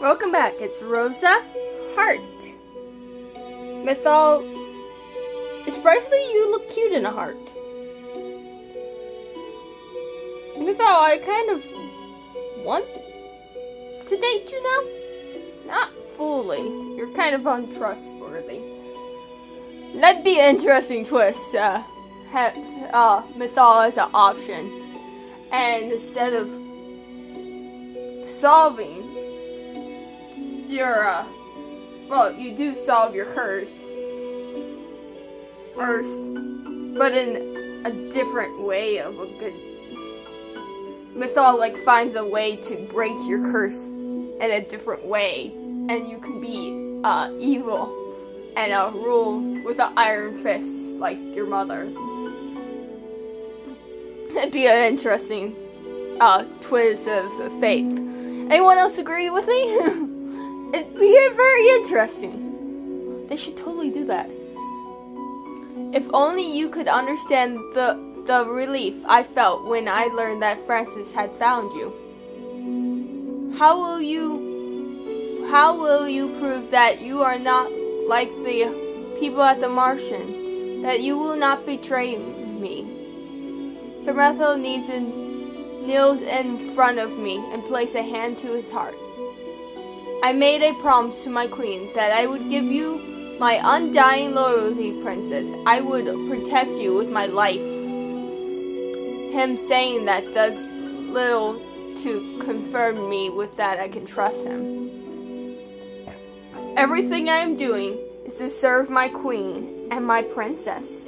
Welcome back. It's Rosa Hart. Mythal, especially you look cute in a heart. Mythal, I kind of want to date you now. Not fully. You're kind of untrustworthy. That'd be an interesting twist. Have Mythal as an option, and instead of solving your well, you do solve your curse, but in a different way of a good. Mythal like finds a way to break your curse in a different way, and you can be evil and rule with an iron fist like your mother. It'd be an interesting twist of fate. Anyone else agree with me? It'd be very interesting. They should totally do that. If only you could understand the relief I felt when I learned that Francis had found you. How will you prove that you are not like the people at the Martian? That you will not betray me? Sir Methil kneels in front of me and placed a hand to his heart. I made a promise to my queen that I would give you my undying loyalty, princess. I would protect you with my life. Him saying that does little to confirm me with that I can trust him. Everything I am doing is to serve my queen and my princess.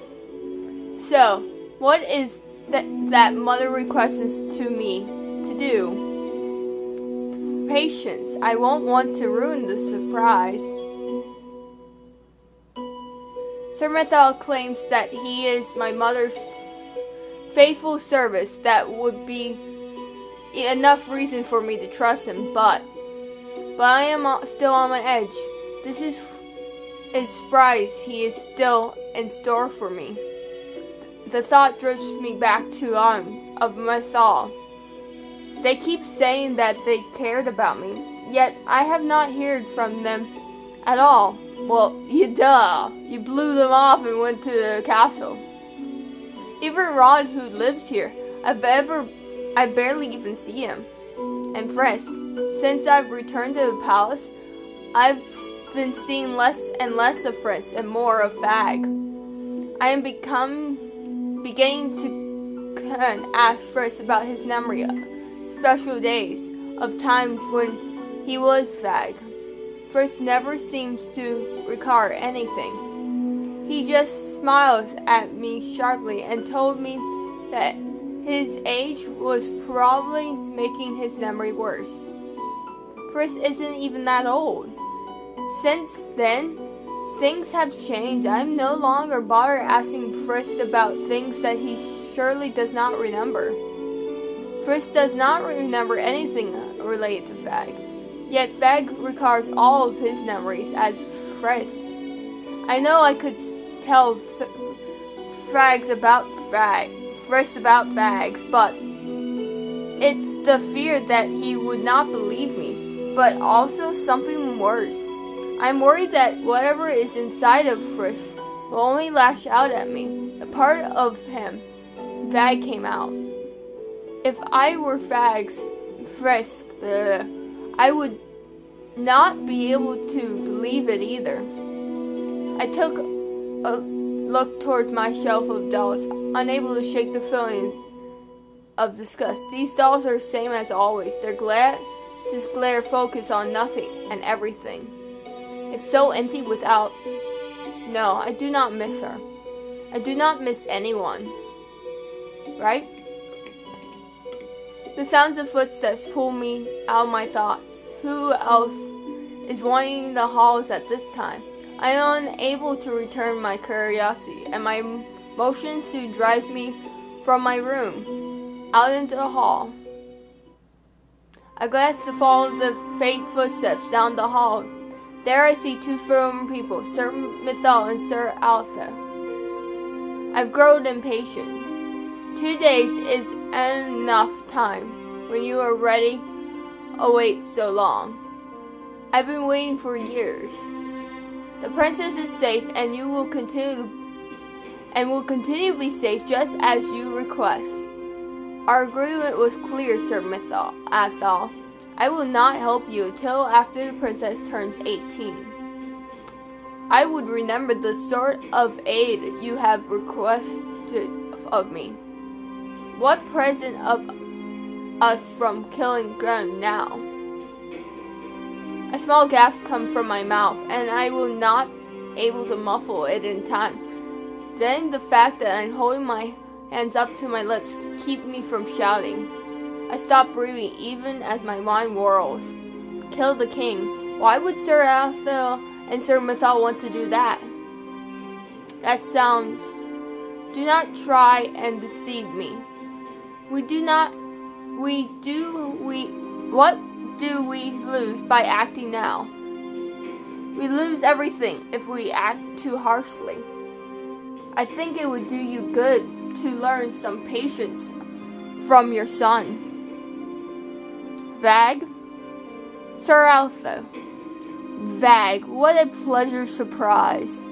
So, what is that mother requests to me to do? Patience. I won't want to ruin the surprise. Sir Methil claims that he is my mother's faithful service. That would be enough reason for me to trust him, but I am still on my edge. This is a surprise he is still in store for me. The thought drifts me back to of Mythal. They keep saying that they cared about me, yet I have not heard from them at all. Well, you blew them off and went to the castle. Even Rod, who lives here, I barely even see him. And Frisk, since I've returned to the palace, I've been seeing less and less of Frisk and more of Fag. I am beginning to ask Frisk about his memory of special days, of times when he was Fag. Frisk never seems to recall anything. He just smiles at me sharply and told me that his age was probably making his memory worse. Frisk isn't even that old. Since then, things have changed. I'm no longer bothered asking Frisk about things that he surely does not remember. Frisk does not remember anything related to Fag. Yet Fag recalls all of his memories as Frisk. I know I could tell Frisk about Fags, but it's the fear that he would not believe me, but also something worse. I'm worried that whatever is inside of Frisk will only lash out at me. A part of him, Fag, came out. If I were Frisk, I would not be able to believe it either. I took a look towards my shelf of dolls, unable to shake the feeling of disgust. These dolls are the same as always. Their glare focus on nothing and everything. It's so empty without. No, I do not miss her. I do not miss anyone. Right? The sounds of footsteps pull me out of my thoughts. Who else is wandering the halls at this time? I am unable to return my curiosity, and my motion soon drives me from my room, out into the hall. I glance to follow the faint footsteps down the hall. There I see two familiar people, Sir Mythal and Sir Altha. I've grown impatient. 2 days is enough time when you are ready. Oh, wait so long. I've been waiting for years. The princess is safe, and you will continue to be safe just as you request. Our agreement was clear, Sir Athol. I will not help you until after the princess turns 18. I would remember the sort of aid you have requested of me. What present of us from killing ground now? A small gasp comes from my mouth, and I will not able to muffle it in time. Then the fact that I'm holding my hands up to my lips keep me from shouting. I stop breathing even as my mind whirls. Kill the king. Why would Sir Athol and Sir Mithal want to do that? That sounds... Do not try and deceive me. What do we lose by acting now? We lose everything if we act too harshly. I think it would do you good to learn some patience from your son. Vag? Sir Alpha. Vag, what a pleasure surprise.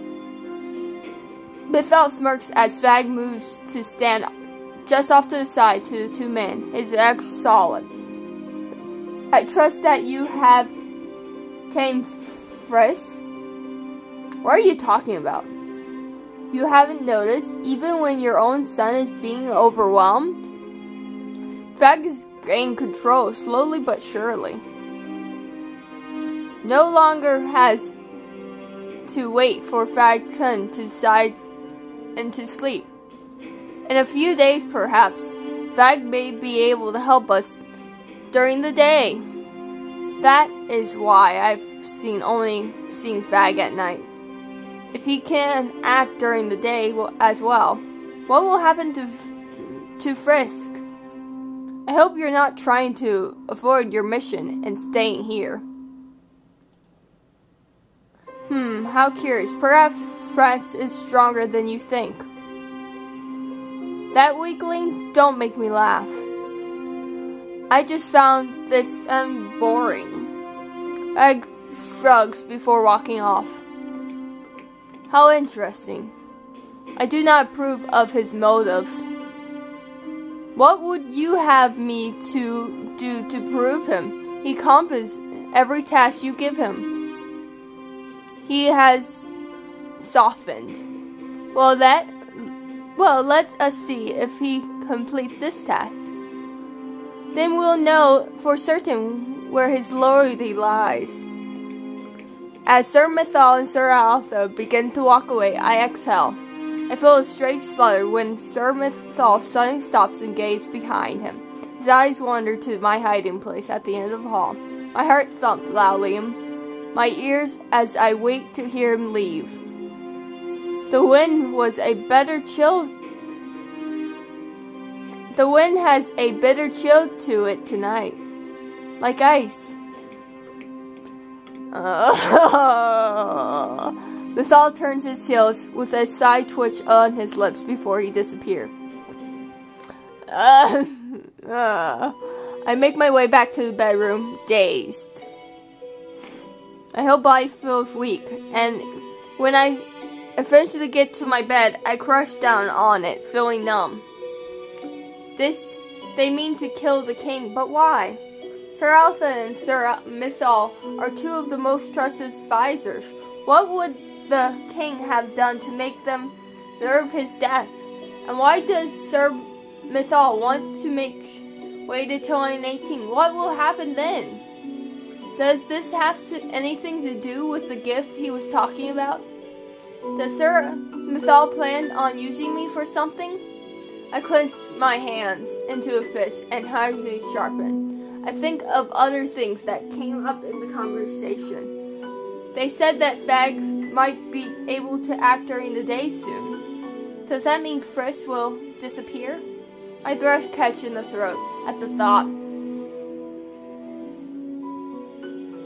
Mithal smirks as Vag moves to stand just off to the side to the two men, his legs solid. I trust that you have came frisk. What are you talking about? You haven't noticed, even when your own son is being overwhelmed? Vag is gaining control, slowly but surely. No longer has to wait for Vag Kun to side and to sleep. In a few days, perhaps, Vag may be able to help us during the day. That is why I've only seen Vag at night. If he can act during the day as well, what will happen to Frisk? I hope you're not trying to avoid your mission and staying here. How curious. Perhaps France is stronger than you think. That weakling, don't make me laugh. I just found this boring. Vag shrugs before walking off. How interesting. I do not approve of his motives. What would you have me to do to prove him? He accomplishes every task you give him. He has softened. Well, let us see if he completes this task. Then we'll know for certain where his loyalty lies. As Sir Mithal and Sir Alpha begin to walk away, I exhale. I feel a strange flutter when Sir Mithal suddenly stops and gazes behind him. His eyes wander to my hiding place at the end of the hall. My heart thumped loudly in my ears as I wait to hear him leave. The wind has a bitter chill to it tonight, like ice. Mithal turns his heels with a side twitch on his lips before he disappears. I make my way back to the bedroom, dazed. My whole body feels weak, and when I eventually get to my bed, I crush down on it, feeling numb. They mean to kill the king, but why? Sir Alpha and Sir Mithal are two of the most trusted advisors. What would the king have done to make them deserve his death? And why does Sir Mithal want to wait until I'm 18? What will happen then? Does this have anything to do with the gift he was talking about? Does Sir Mithal plan on using me for something? I clench my hands into a fist and hardly sharpen. I think of other things that came up in the conversation. They said that Vag might be able to act during the day soon. Does that mean Frisk will disappear? My breath catches in the throat at the thought.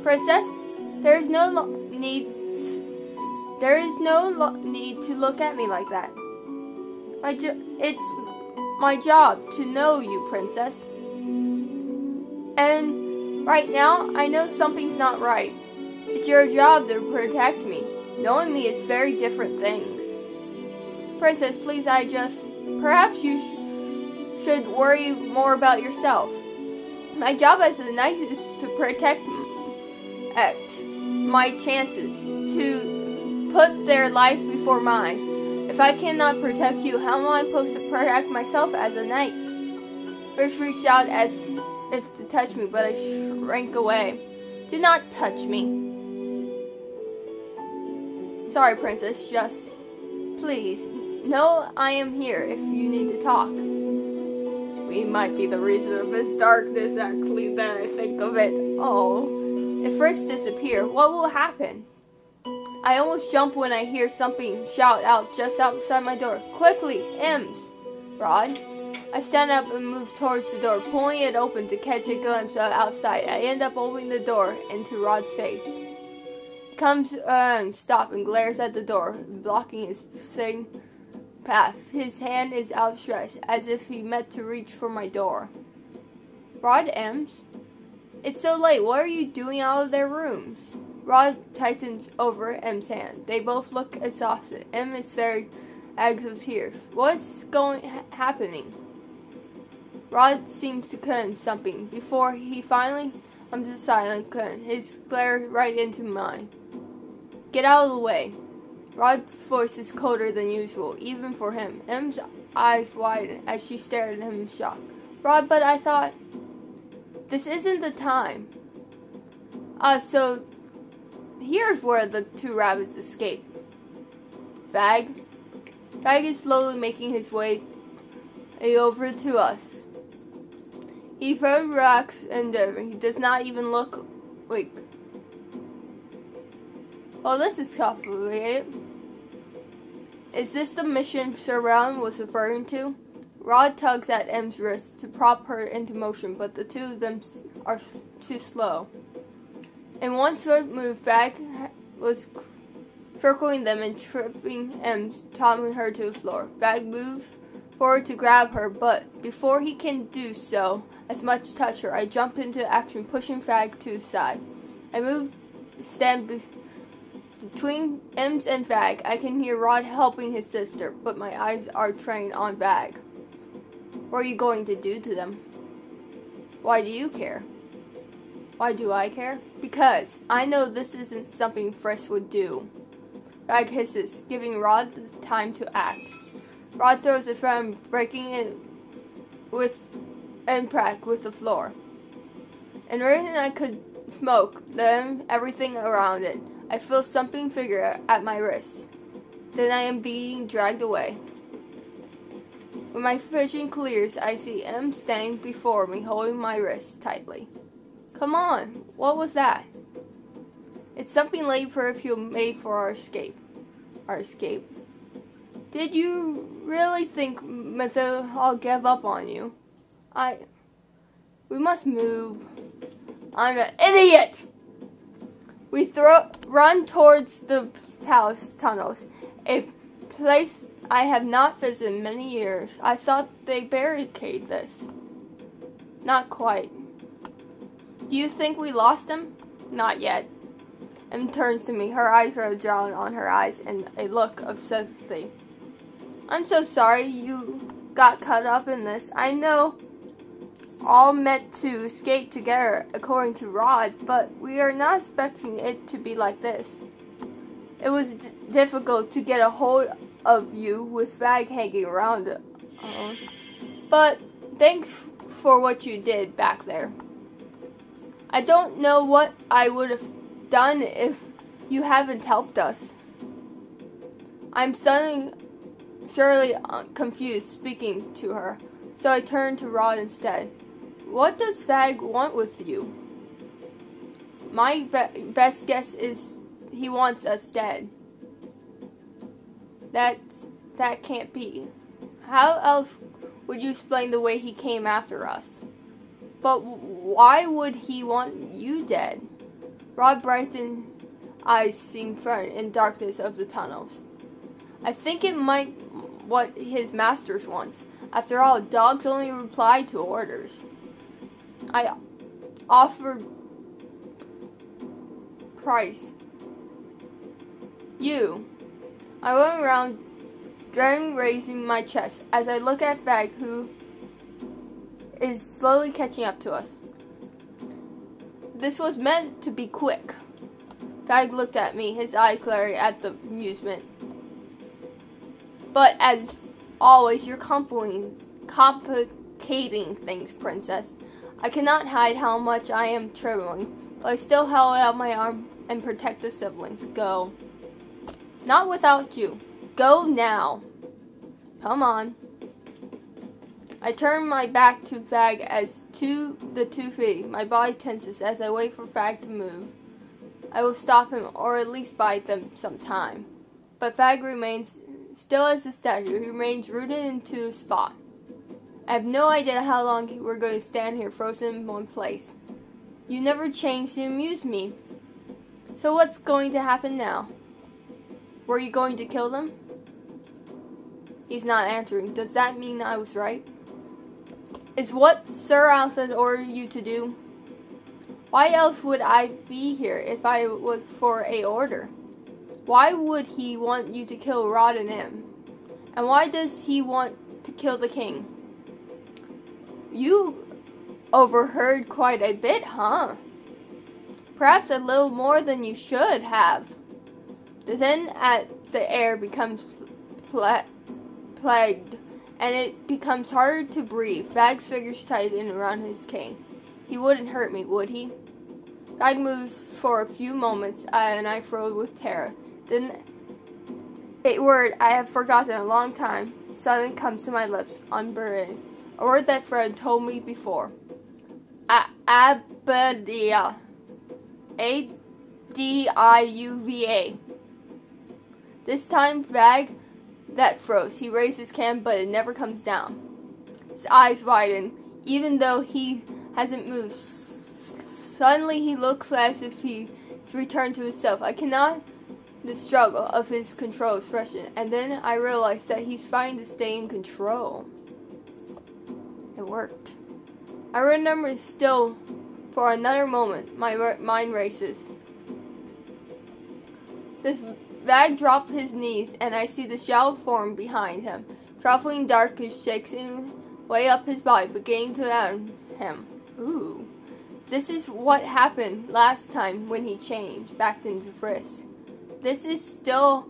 Princess, there is no need to look at me like that. It's my job to know you, Princess. And right now, I know something's not right. It's your job to protect me. Knowing me is very different things. Princess, please, perhaps you should worry more about yourself. My job as a knight is to protect my chances, to put their life before mine. If I cannot protect you, how am I supposed to protect myself as a knight? Fish reached out as if to touch me, but I shrank away. Do not touch me. Sorry, Princess, just please, know I am here if you need to talk. We might be the reason of his darkness, actually, then I think of it. Oh, if first disappear, what will happen? I almost jump when I hear something shout out just outside my door. Quickly, Ems! Rod. I stand up and move towards the door, pulling it open to catch a glimpse of outside. I end up opening the door into Rod's face. He comes stop and glares at the door, blocking his path. His hand is outstretched, as if he meant to reach for my door. Rod, Ems? It's so late. What are you doing out of their rooms? Rod tightens over Em's hand. They both look exhausted. Em is very eggs of tears. What's happening? Rod seems to cut something before he finally comes to silent, his glare right into mine. Get out of the way. Rod's voice is colder than usual, even for him. Em's eyes widen as she stared at him in shock. Rod, but I thought... This isn't the time. So... Here's where the two rabbits escape. Fag. Fag is slowly making his way over to us. He firmly relaxed and he does not even look weak. Oh, this is complicated. Is this the mission Sir Brown was referring to? Rod tugs at Em's wrist to prop her into motion, but the two of them are too slow. In one swift move, Fag was circling them and tripping Em, toppling her to the floor. Fag moved forward to grab her, but before he can do so, as much as touch her, I jump into action, pushing Fag to the side. I stand between Ems and Fag. I can hear Rod helping his sister, but my eyes are trained on Fag. What are you going to do to them? Why do you care? Why do I care? Because I know this isn't something Frisk would do. Fag hisses, giving Rod the time to act. Rod throws it from him, breaking it with the floor. And right when I could smoke, then everything around it, I feel something figure at my wrist. Then I am being dragged away. When my vision clears, I see Em standing before me, holding my wrist tightly. Come on, what was that? It's something lady perfume made for our escape. Our escape? Did you really think I'll give up on you? We must move. I'm an idiot! We run towards the house tunnels, a place I have not visited in many years. I thought they barricaded this. Not quite. Do you think we lost him? Not yet. Em turns to me, her eyes roll down on her eyes in a look of sympathy. I'm so sorry you got caught up in this. I know all meant to escape together, according to Rod, but we are not expecting it to be like this. It was difficult to get a hold of you with Fag hanging around it. But thanks for what you did back there. I don't know what I would have done if you haven't helped us. I'm suddenly surely confused speaking to her, so I turn to Rod instead. What does Fag want with you? My best guess is he wants us dead. That can't be. How else would you explain the way he came after us? But why would he want you dead? Rod Brighton's eyes seem firm in darkness of the tunnels. I think it might what his masters wants. After all, dogs only reply to orders. I offered price. You. I went around, dreading raising my chest as I look at Fag, who is slowly catching up to us. This was meant to be quick. Fag looked at me, his eye glaring at the amusement. But as always, you're complicating things, Princess. I cannot hide how much I am trembling, but I still held out my arm and protect the siblings. Go. Not without you. Go now. Come on. I turn my back to Fag as to the 2 feet. My body tenses as I wait for Fag to move. I will stop him, or at least buy them some time. But Fag remains still as a statue. He remains rooted into a spot. I have no idea how long we're going to stand here frozen in one place. You never change to amuse me. So what's going to happen now? Were you going to kill them? He's not answering. Does that mean I was right? Is what Sir Alfred ordered you to do? Why else would I be here if I was for a order? Why would he want you to kill Rod and him? And why does he want to kill the king? You overheard quite a bit, huh? Perhaps a little more than you should have. Then the air becomes plagued, and it becomes harder to breathe. Fag's fingers tighten around his cane. He wouldn't hurt me, would he? Fag moves for a few moments, and I froze with terror. Then a word I have forgotten a long time suddenly comes to my lips, unburied. A word that Fred told me before. Abidia. A-D-I-U-V-A. This time, Fag that froze. He raised his can, but it never comes down. His eyes widen, even though he hasn't moved. Suddenly, he looks as if he's returned to himself. I cannot the struggle of his control expression, and then I realize that he's fighting to stay in control. It worked. I remember still for another moment. My mind races. The Fag dropped his knees, and I see the shadow form behind him. Traveling dark, his shaking way up his body, beginning to add him. Ooh. This is what happened last time when he changed back into Frisk. This is still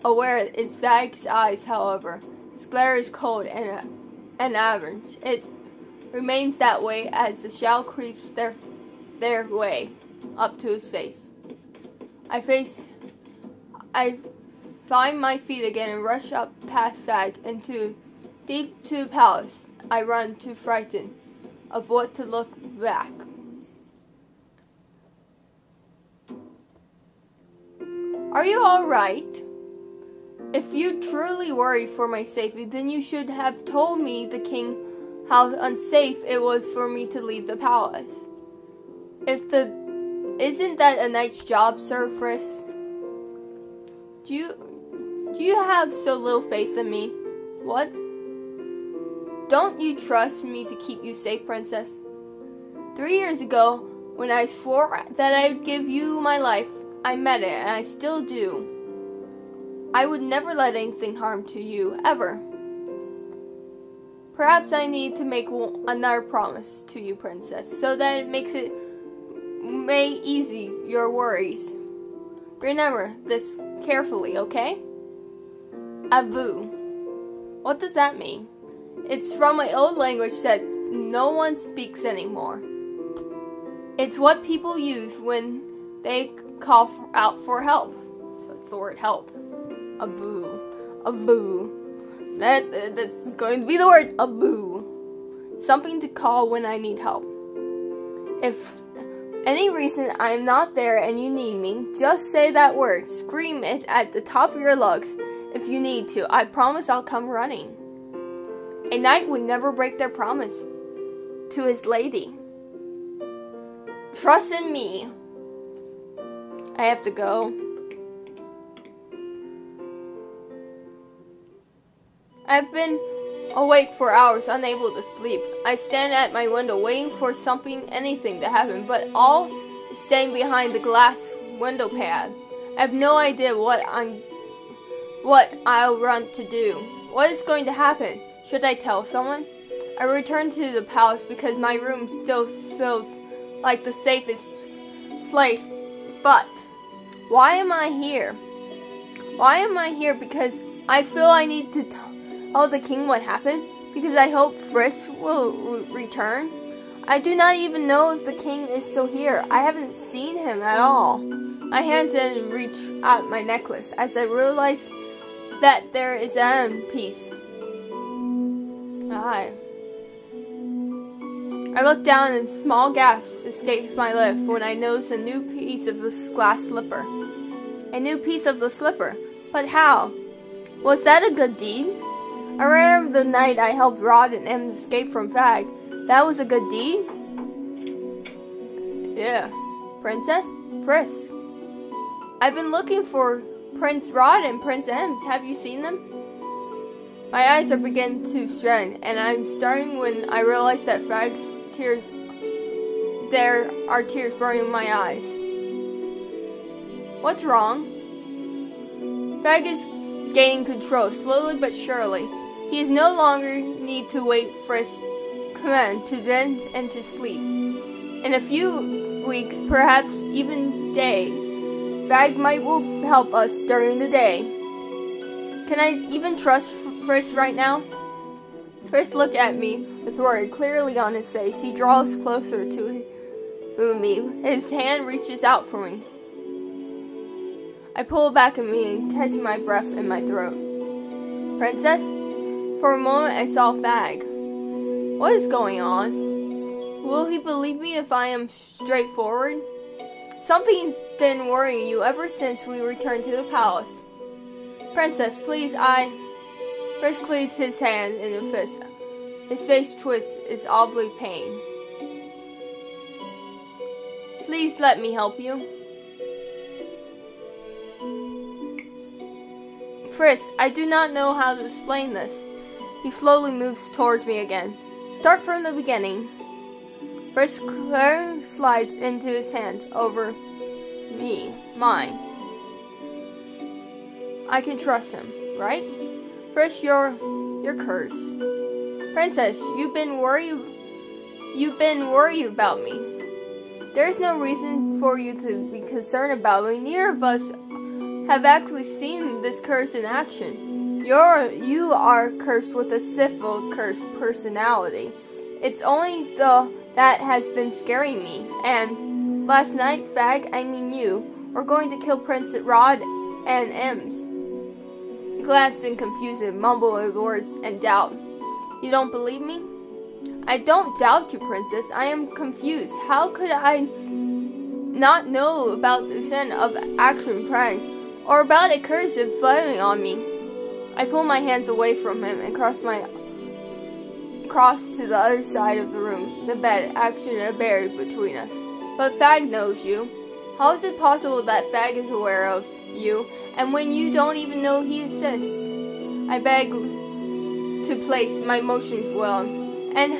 aware is Fag's eyes, however. His glare is cold and average. It remains that way as the shadow creeps their way up to his face. I find my feet again and rush up past Fag into deep to the palace. I run too frightened of what to look back. Are you alright? If you truly worry for my safety, then you should have told me, the king, how unsafe it was for me to leave the palace. Isn't that a knight's job, Sir Frisk? Do you have so little faith in me? What? Don't you trust me to keep you safe, Princess? 3 years ago, when I swore that I would give you my life, I meant it, and I still do. I would never let anything harm to you, ever. Perhaps I need to make another promise to you, Princess, so that it may ease your worries. Remember this carefully, okay? Abu. What does that mean? It's from my old language that no one speaks anymore. It's what people use when they call out for help. So it's the word help. Abu. Abu. That's going to be the word Abu. Something to call when I need help. If any reason I am not there and you need me, just say that word. Scream it at the top of your lungs if you need to. I promise I'll come running. A knight would never break their promise to his lady. Trust in me. I have to go. I've been awake for hours, unable to sleep. I stand at my window, waiting for anything to happen, but all is staying behind the glass window pad. I have no idea what I'll run to do. What is going to happen? Should I tell someone? I return to the palace because my room still feels like the safest place. But why am I here? Why am I here? Because I feel I need to tell the king what happened? Because I hope Frisk will return? I do not even know if the king is still here. I haven't seen him at all. My hands then reach out my necklace as I realize that there is an piece. I look down and a small gasp escapes my lips when I notice a new piece of the glass slipper. A new piece of the slipper. But how? Was that a good deed? I remember the night I helped Rod and Em escape from Fag. That was a good deed? Yeah. Princess? Frisk. I've been looking for Prince Rod and Prince Ems. Have you seen them? My eyes are beginning to strain, and I'm starting when I realize that Fag's tears... There are tears burning in my eyes. What's wrong? Fag is gaining control, slowly but surely. He is no longer need to wait for his command to dance and to sleep. In a few weeks, perhaps even days, Fag might will help us during the day. Can I even trust Frisk right now? Frisk looked at me with worry clearly on his face. He draws closer to me. His hand reaches out for me. I pull back at me and catch my breath in my throat. Princess? For a moment I saw Fag. What is going on? Will he believe me if I am straightforward? Something's been worrying you ever since we returned to the palace. Princess, please, Frisk cleaves his hand in a fist. His face twists is obviously pain. Please let me help you. Frisk, I do not know how to explain this. He slowly moves towards me again. Start from the beginning. Frisk slides into his hands over mine. I can trust him, right? Frisk, you're cursed. Princess, you've been worried about me. There's no reason for you to be concerned about me. Neither of us have actually seen this curse in action. You are cursed with a civil cursed personality. It's only that has been scaring me. And last night, Fag, I mean you, were going to kill Prince Rod and Ems. He glanced in confusion, mumbled words and doubt. You don't believe me? I don't doubt you, Princess. I am confused. How could I not know about the sin of action praying, or about a curse flooding on me? I pull my hands away from him and cross to the other side of the room. The bed, actually a barrier between us. But Fag knows you. How is it possible that Fag is aware of you, and when you don't even know he exists? I beg to place my emotions well. And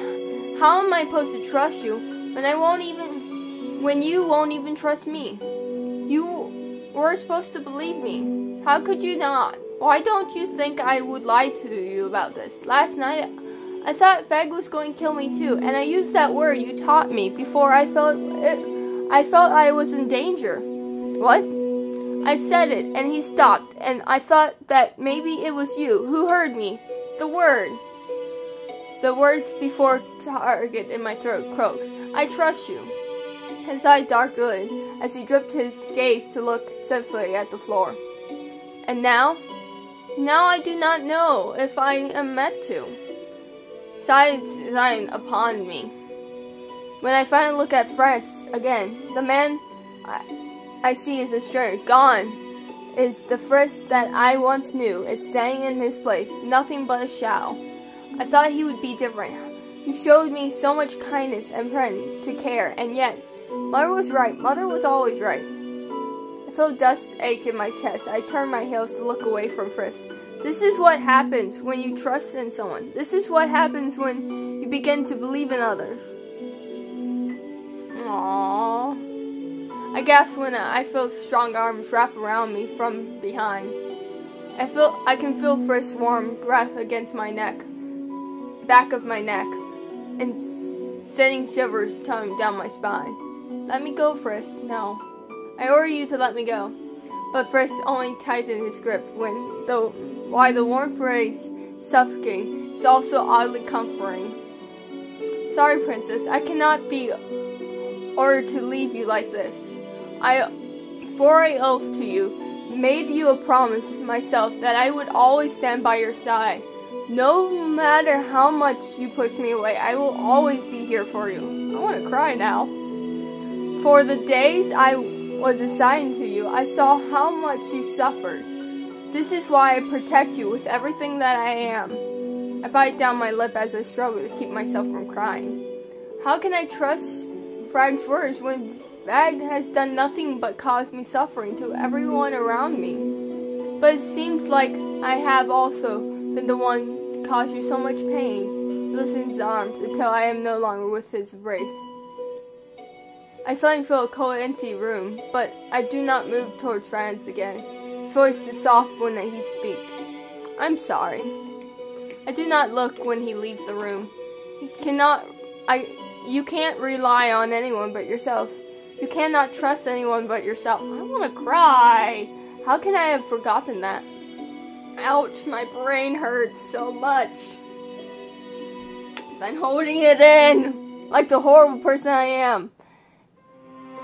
how am I supposed to trust you when you won't even trust me? You were supposed to believe me. How could you not? Why don't you think I would lie to you about this? Last night, I thought Fag was going to kill me too, and I used that word you taught me before I felt I was in danger. What? I said it, and he stopped, and I thought that maybe it was you who heard me. The words before target in my throat croaked. I trust you. His eye darkened as he dropped his gaze to look sinfully at the floor. And now I do not know if I am meant to. Silence upon me. When I finally look at France again, the man I see is a stranger. Gone is the Frisk that I once knew. Is standing in his place, nothing but a shadow. I thought he would be different. He showed me so much kindness and friend to care, and yet, Mother was right. Mother was always right. I feel dust ache in my chest. I turn my heels to look away from Frisk. This is what happens when you trust in someone. This is what happens when you begin to believe in others. Aww. I gasp when I feel strong arms wrap around me from behind. I can feel Frisk's warm breath against my neck, back of my neck, and sending shivers down my spine. Let me go, Frisk. No. I order you to let me go. But Frisk only tightened his grip while the warm embrace suffocating. It's also oddly comforting. Sorry, Princess. I cannot be ordered to leave you like this. Before I oath to you, made you a promise myself that I would always stand by your side. No matter how much you push me away, I will always be here for you. I want to cry now. For the days I was assigned to you, I saw how much you suffered. This is why I protect you with everything that I am. I bite down my lip as I struggle to keep myself from crying. How can I trust Frag's words when Frag has done nothing but cause me suffering to everyone around me? But it seems like I have also been the one to cause you so much pain. He loosens his arms until I am no longer with his embrace. I suddenly feel a cold, empty room, but I do not move towards Franz again. His voice is soft when he speaks. I'm sorry. I do not look when he leaves the room. You can't rely on anyone but yourself. You cannot trust anyone but yourself. I want to cry. How can I have forgotten that? Ouch, my brain hurts so much. I'm holding it in, like the horrible person I am.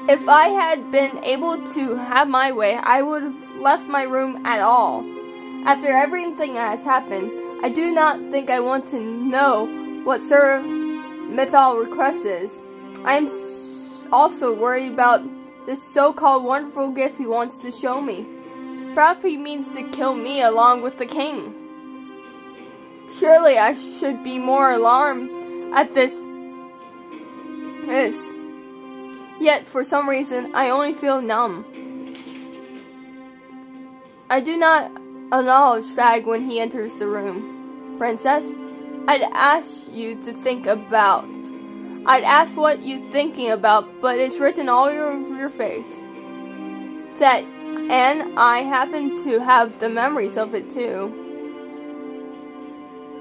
If I had been able to have my way, I would have left my room at all. After everything that has happened, I do not think I want to know what Sir Mithal request is. I am also worried about this so-called wonderful gift he wants to show me. Perhaps he means to kill me along with the king. Surely I should be more alarmed at this. Yet, for some reason, I only feel numb. I do not acknowledge Fag when he enters the room. Princess, I'd ask what you're thinking about, but it's written all over your face. And I happen to have the memories of it too.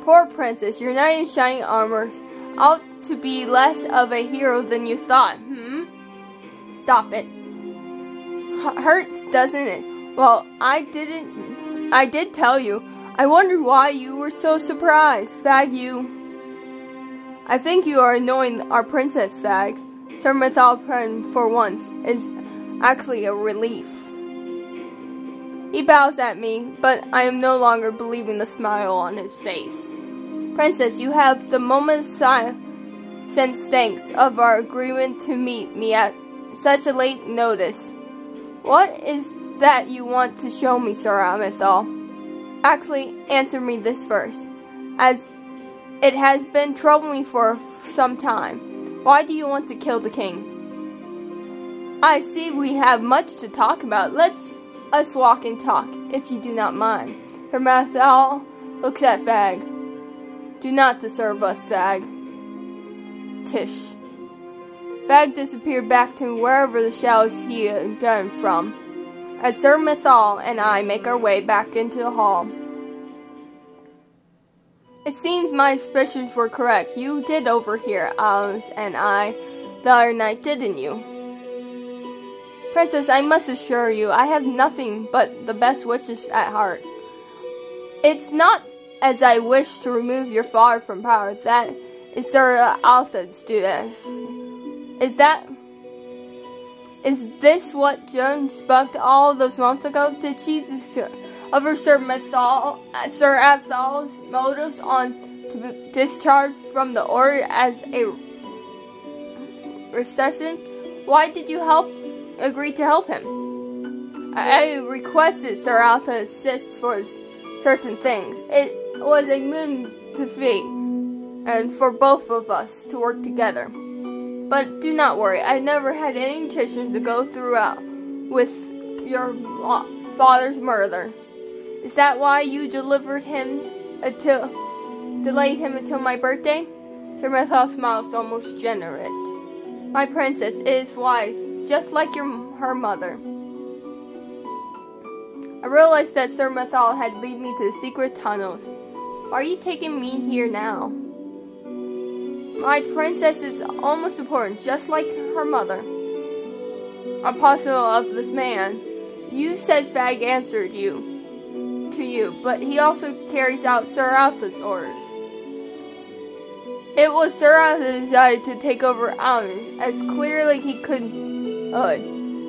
Poor Princess, your knight in shining armor ought to be less of a hero than you thought, Stop it. Hurts, doesn't it? Well, I did tell you. I wondered why you were so surprised. Fag, I think you are annoying our princess, Fag. Sir Mithal, for once, is actually a relief. He bows at me, but I am no longer believing the smile on his face. Princess, you have the moment since thanks of our agreement to meet me at such a late notice. What is that you want to show me, Sir Mithal? Actually, answer me this first, as it has been troubling me for some time. Why do you want to kill the king? I see we have much to talk about. Let us walk and talk, if you do not mind. Sir Mithal looks at Fag. Do not disturb us, Fag. Tish. Fag disappeared back to wherever the shadows he had gone from, as Sir Mithal and I make our way back into the hall. It seems my suspicions were correct. You did overhear Alice and I the other night, didn't you? Princess, I must assure you, I have nothing but the best wishes at heart. It's not as I wish to remove your father from power. That is Sir Alfred's duty. Is this what Joan spoke all those months ago? Did she over Sir Athal's motives on to be discharged from the order as a recession? Why did you agree to help him? I requested Sir Athal to assist for certain things. It was a moon defeat, and for both of us to work together. But do not worry, I never had any intention to go through with your father's murder. Is that why you delayed him until my birthday? Sir Mithal smiles almost generous. My princess, it is wise, just like her her mother. I realized that Sir Methal had led me to the secret tunnels. Why are you taking me here now? My princess is almost important, just like her mother. Apostle of this man, you said Fag answered to you, but he also carries out Sir Alpha's orders. It was Sir Alpha's desire to take over Allen as clearly he could.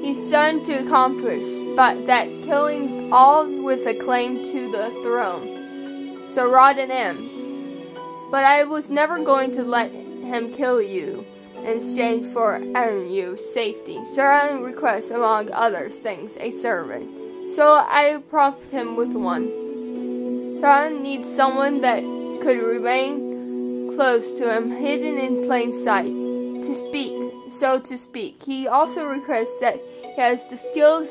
He's done to accomplish, but that killing all with a claim to the throne. So Rod and Ems. But I was never going to let him kill you in exchange for your safety. Sir Allen requests, among other things, a servant. So I prompted him with one. Sir Allen needs someone that could remain close to him, hidden in plain sight, so to speak. He also requests that he has the skills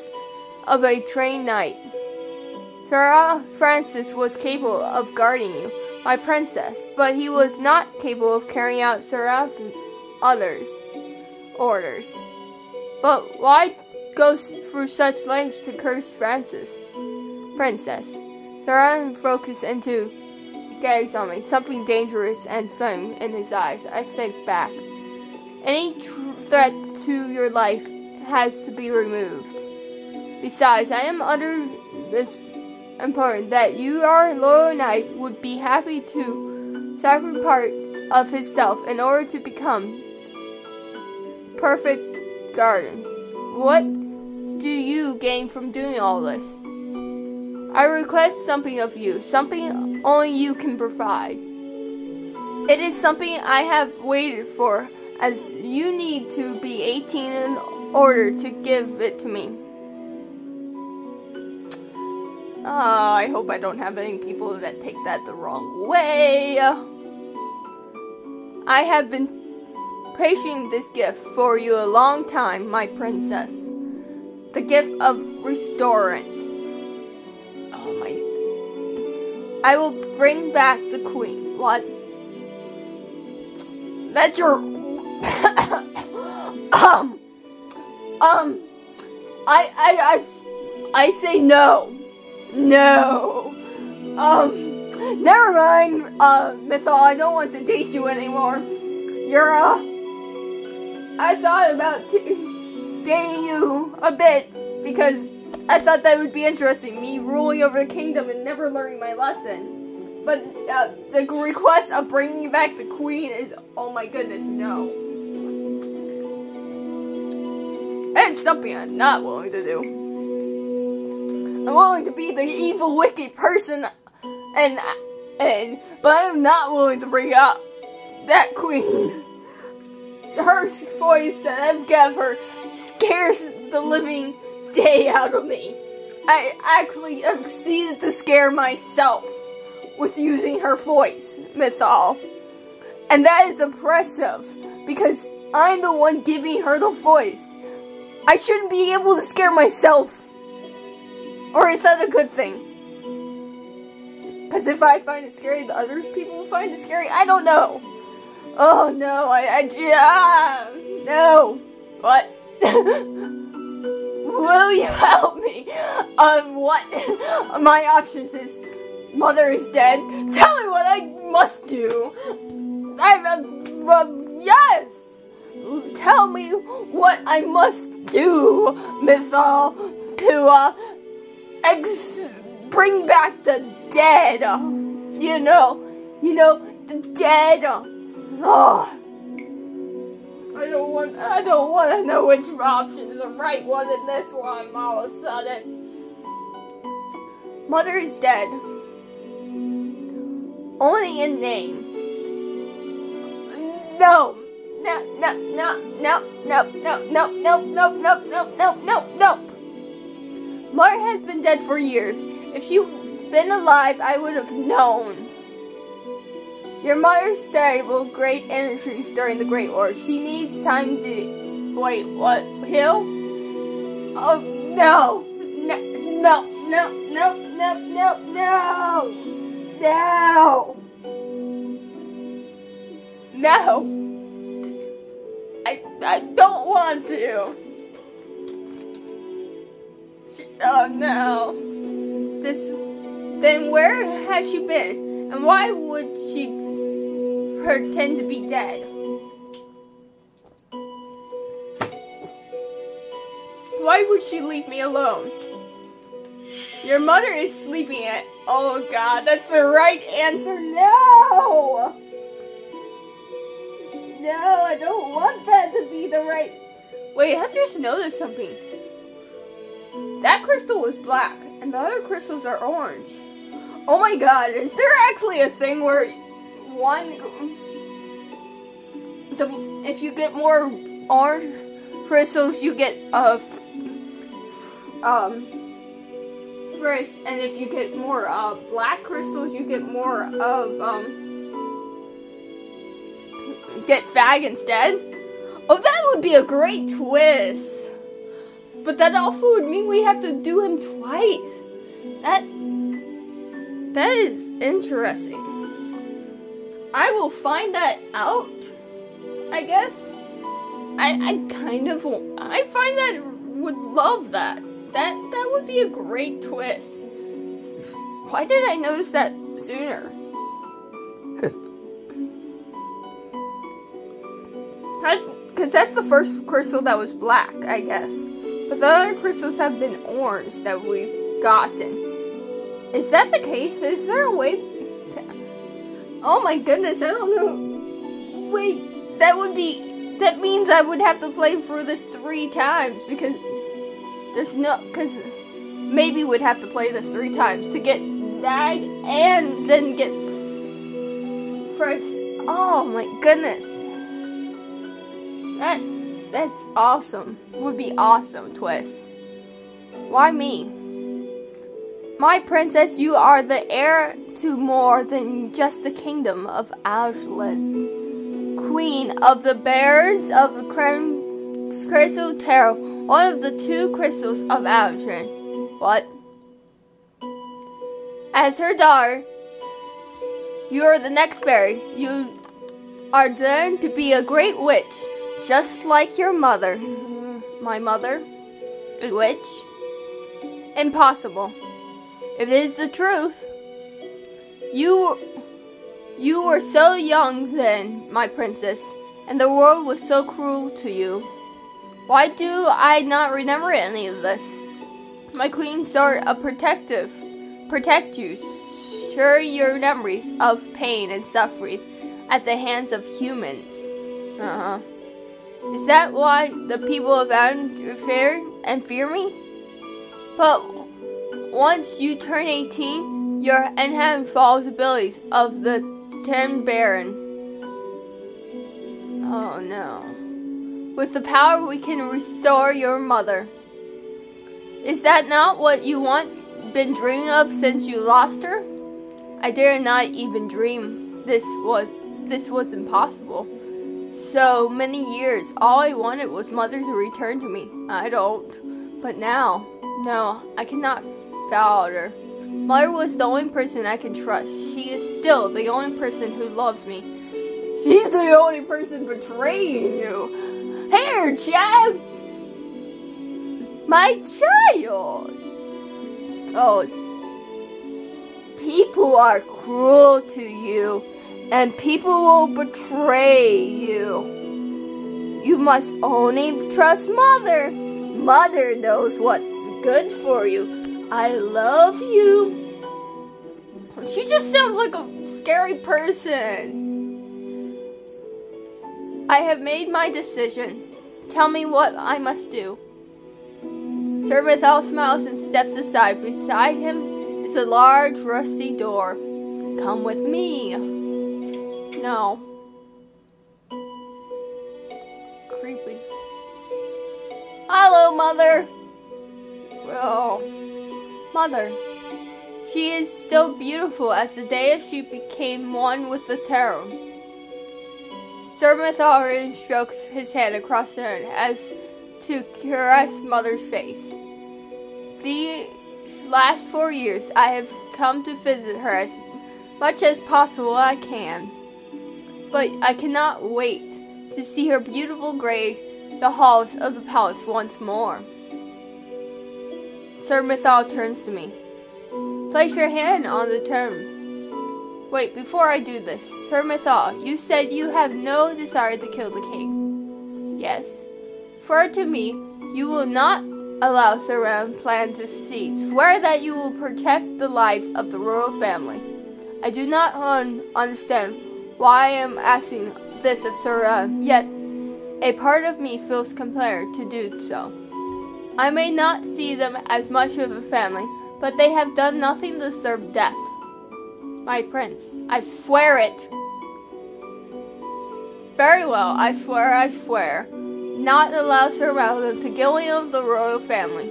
of a trained knight. Sir Francis was capable of guarding you, my princess, but he was not capable of carrying out Sir others' orders. But why go through such lengths to curse princess? Sir Alan focused into gaze on me, something dangerous and sudden in his eyes. I sank back. Any threat to your life has to be removed. Besides, I am under this important that you, our loyal knight, would be happy to sacrifice part of himself in order to become perfect garden. What do you gain from doing all this? I request something of you, something only you can provide. It is something I have waited for, as you need to be 18 in order to give it to me. I hope I don't have any people that take that the wrong way. I have been patienting this gift for you a long time, my princess. The gift of restorance. Oh my. I will bring back the queen. What? That's your... I say no. No. Never mind, Mithal, I don't want to date you anymore. I thought about dating you a bit, because I thought that would be interesting, me ruling over the kingdom and never learning my lesson. But, the request of bringing back the queen is, oh my goodness, no. That is something I'm not willing to do. I'm willing to be the evil, wicked person, but I'm not willing to bring up that queen. Her voice that I've given her scares the living day out of me. I actually succeeded to scare myself with using her voice, Mithal. And that is impressive, because I'm the one giving her the voice. I shouldn't be able to scare myself. Or is that a good thing? Because if I find it scary, the other people will find it scary? I don't know. Oh no, no. What? Will you help me? What? My options is, mother is dead. Tell me what I must do. Yes. Tell me what I must do, Mithal, to, bring back the dead. You know, the dead. Oh. I don't want to know which option is the right one in this one all of a sudden. Mother is dead. Only in name. No. Mother has been dead for years. If she'd been alive, I would have known. Your mother died with great energies during the Great War. She needs time to... Wait, what? Heal? Oh, no. No. I don't want to. Oh no. Then where has she been? And why would she pretend to be dead? Why would she leave me alone? Your mother is sleeping at... Oh god, that's the right answer. No! No, I don't want that to be the right... Wait, I've just noticed something. That crystal was black, and the other crystals are orange. Oh my god, is there actually a thing where if you get more orange crystals, you get first, and if you get more black crystals, you get more of get fag instead? Oh, that would be a great twist. But that also would mean we have to do him twice. That is interesting. I will find that out, I guess. I find that would love that. That would be a great twist. Why did I notice that sooner? Because that's the first crystal that was black, I guess. But the other crystals have been orange that we've gotten. Is that the case? Is there a way to... Oh my goodness, I don't know. Wait, that means I would have to play through this 3 times because maybe we'd have to play this 3 times to get that and then get first. Oh my goodness. That's awesome. Would be awesome twist. Why me? My princess, you are the heir to more than just the kingdom of Ausland. Queen of the Barons of the Crystal Tarot, one of the 2 crystals of Ausland. What? As her daughter, you are the next fairy. You are then to be a great witch, just like your mother. My mother? A witch? Impossible. If it is the truth. You were so young then, my princess, and the world was so cruel to you. Why do I not remember any of this? My queen sought to protect you, share your memories of pain and suffering at the hands of humans. Is that why the people of Adam fear me? But once you turn 18, your inherit falls abilities of the 10 Baron. Oh no. With the power we can restore your mother. Is that not what you been dreaming of since you lost her? I dare not even dream this was impossible. So many years, all I wanted was mother to return to me. I don't. But now, no, I cannot fail her. Mother was the only person I can trust. She is still the only person who loves me. She's the only person betraying you. Here, child! My child! Oh, people are cruel to you, and people will betray you. You must only trust Mother. Mother knows what's good for you. I love you. She just sounds like a scary person. I have made my decision. Tell me what I must do. Sir Mithal smiles and steps aside. Beside him is a large rusty door. Come with me. No. Creepy. Hello, Mother. Oh. Mother. She is still beautiful as the day she became one with the tarot. Sir Mithal strokes his hand across her as to caress Mother's face. These last 4 years, I have come to visit her as much as possible I can. But I cannot wait to see her beautiful grave, the halls of the palace once more. Sir Mithal turns to me. Place your hand on the turn. Wait, before I do this, Sir Mithal, you said you have no desire to kill the king. Yes. Swear to me, you will not allow Sir Ram plan to succeed. Swear that you will protect the lives of the royal family. I do not understand why I am asking this of Sir Ram, yet a part of me feels compelled to do so. I may not see them as much of a family, but they have done nothing to deserve death. My prince, I swear it. Very well, I swear. Not allow Sir Malcolm to kill any of the royal family.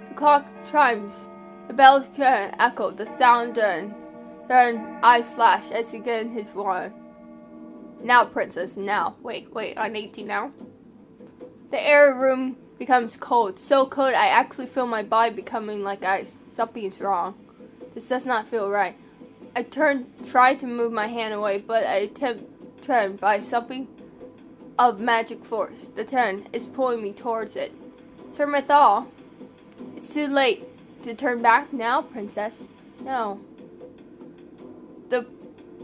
The clock chimes. The bells can echo. The sound done. Then eyes flash as he gets his wand. Now, princess, now. Wait, I'm 18 now. The air room becomes cold. So cold I actually feel my body becoming like ice. Something's wrong. This does not feel right. I try to move my hand away, but I attempt turn by something of magic force. The turn is pulling me towards it. Sir Mithal, it's too late to turn back now, princess. No. The